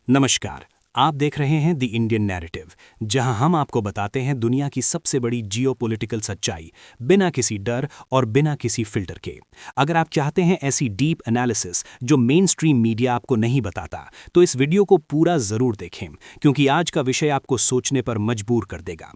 नमस्कार। आप देख रहे हैं द इंडियन नैरेटिव, जहां हम आपको बताते हैं दुनिया की सबसे बड़ी जियोपॉलिटिकल सच्चाई, बिना किसी डर और बिना किसी फिल्टर के। अगर आप चाहते हैं ऐसी डीप एनालिसिस जो मेन स्ट्रीम मीडिया आपको नहीं बताता, तो इस वीडियो को पूरा जरूर देखें, क्योंकि आज का विषय आपको सोचने पर मजबूर कर देगा।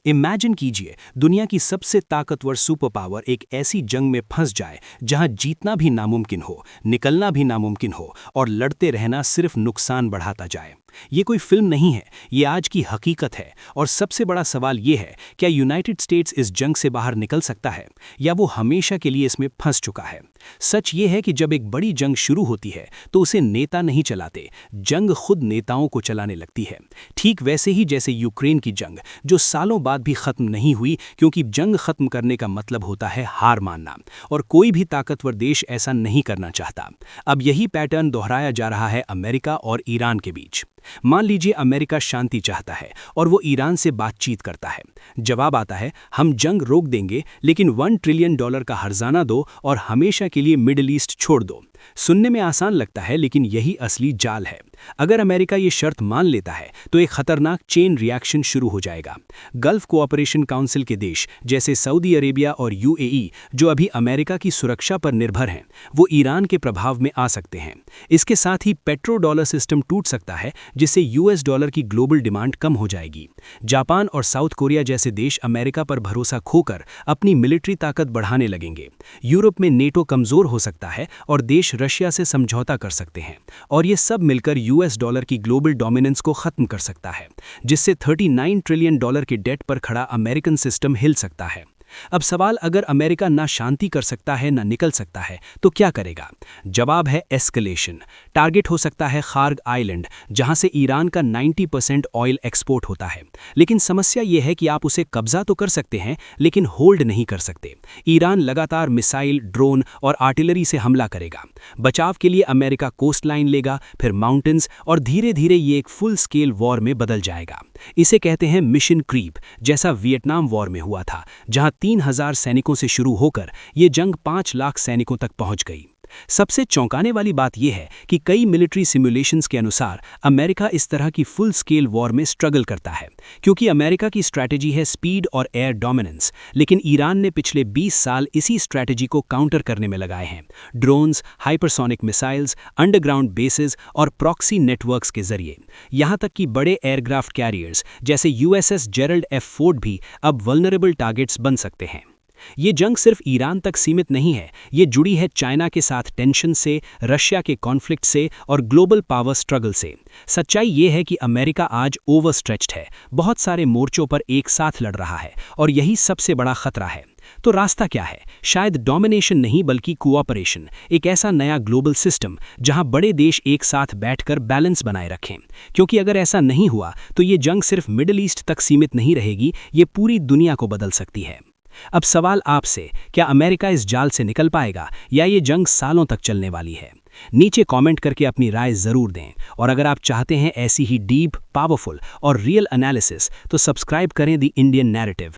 इमेजिन कीजिए, दुनिया की सबसे ताकतवर सुपर पावर एक ऐसी जंग में फंस जाए जहां जीतना भी नामुमकिन हो, निकलना भी नामुमकिन हो और लड़ते रहना सिर्फ नुकसान बढ़ाता जाए। ये कोई फिल्म नहीं है, ये आज की हकीकत है। और सबसे बड़ा सवाल ये है, क्या यूनाइटेड स्टेट्स इस जंग से बाहर निकल सकता है, या वो हमेशा के लिए इसमें फंस चुका है? सच ये है कि जब एक बड़ी जंग शुरू होती है तो उसे नेता नहीं चलाते, जंग खुद नेताओं को चलाने लगती है। ठीक वैसे ही जैसे यूक्रेन की जंग, जो सालों बाद भी खत्म नहीं हुई, क्योंकि जंग खत्म करने का मतलब होता है हार मानना, और कोई भी ताकतवर देश ऐसा नहीं करना चाहता। अब यही पैटर्न दोहराया जा रहा है अमेरिका और ईरान के बीच। मान लीजिए अमेरिका शांति चाहता है और वो ईरान से बातचीत करता है। जवाब आता है, हम जंग रोक देंगे, लेकिन $1 ट्रिलियन का हर्जाना दो और हमेशा के लिए मिडिल ईस्ट छोड़ दो। सुनने में आसान लगता है, लेकिन यही असली जाल है। अगर अमेरिका ये शर्त मान लेता है तो एक खतरनाक चेन रिएक्शन शुरू हो जाएगा। गल्फ कोऑपरेशन काउंसिल के देश जैसे सऊदी अरेबिया और यूएई, जो अभी अमेरिका की सुरक्षा पर निर्भर हैं, वो ईरान के प्रभाव में आ सकते हैं। इसके साथ ही पेट्रो डॉलर सिस्टम टूट सकता है, जिससे यूएस डॉलर की ग्लोबल डिमांड कम हो जाएगी। जापान और साउथ कोरिया जैसे देश अमेरिका पर भरोसा खोकर अपनी मिलिट्री ताकत बढ़ाने लगेंगे। यूरोप में नेटो कमजोर हो सकता है और देश रशिया से समझौता कर सकते हैं, और ये सब मिलकर यूएस डॉलर की ग्लोबल डोमिनेंस को खत्म कर सकता है, जिससे $39 ट्रिलियन के डेट पर खड़ा अमेरिकन सिस्टम हिल सकता है। अब सवाल, अगर अमेरिका ना शांति कर सकता है ना निकल सकता है, तो क्या करेगा? जवाब है एस्केलेशन। टारगेट हो सकता है खार्ग आइलैंड, जहां से ईरान का 90% ऑयल एक्सपोर्ट होता है। लेकिन समस्या यह है कि आप उसे कब्जा तो कर सकते हैं, लेकिन होल्ड नहीं कर सकते। ईरान लगातार मिसाइल, ड्रोन और आर्टिलरी से हमला करेगा। बचाव के लिए अमेरिका कोस्ट लाइन लेगा, फिर माउंटेन्स, और धीरे धीरे ये एक फुल स्केल वॉर में बदल जाएगा। इसे कहते हैं मिशन क्रीप, जैसा वियतनाम वॉर में हुआ था, जहां 3,000 सैनिकों से शुरू होकर ये जंग 5 लाख सैनिकों तक पहुंच गई। सबसे चौंकाने वाली बात यह है कि कई मिलिट्री सिमुलेशंस के अनुसार अमेरिका इस तरह की फुल स्केल वॉर में स्ट्रगल करता है, क्योंकि अमेरिका की स्ट्रैटेजी है स्पीड और एयर डोमिनेंस, लेकिन ईरान ने पिछले 20 साल इसी स्ट्रैटेजी को काउंटर करने में लगाए हैं। Drones, hypersonic missiles, underground bases और प्रॉक्सी नेटवर्क्स के जरिए। यहां तक कि बड़े एयरक्राफ्ट कैरियर्स जैसे USS जेरल्ड F. फोर्ड भी अब वल्नरेबल टारगेट्स बन सकते हैं। ये जंग सिर्फ ईरान तक सीमित नहीं है, ये जुड़ी है चाइना के साथ टेंशन से, रशिया के कॉन्फ्लिक्ट से और ग्लोबल पावर स्ट्रगल से। सच्चाई ये है कि अमेरिका आज ओवरस्ट्रेच्ड है, बहुत सारे मोर्चों पर एक साथ लड़ रहा है, और यही सबसे बड़ा खतरा है। तो रास्ता क्या है? शायद डोमिनेशन नहीं, बल्कि कोऑपरेशन, एक ऐसा नया ग्लोबल सिस्टम जहां बड़े देश एक साथ बैठकर बैलेंस बनाए रखें। क्योंकि अगर ऐसा नहीं हुआ तो ये जंग सिर्फ मिडिल ईस्ट तक सीमित नहीं रहेगी, ये पूरी दुनिया को बदल सकती है। अब सवाल आपसे, क्या अमेरिका इस जाल से निकल पाएगा, या ये जंग सालों तक चलने वाली है? नीचे कमेंट करके अपनी राय जरूर दें, और अगर आप चाहते हैं ऐसी ही डीप, पावरफुल और रियल एनालिसिस, तो सब्सक्राइब करें द इंडियन नैरेटिव।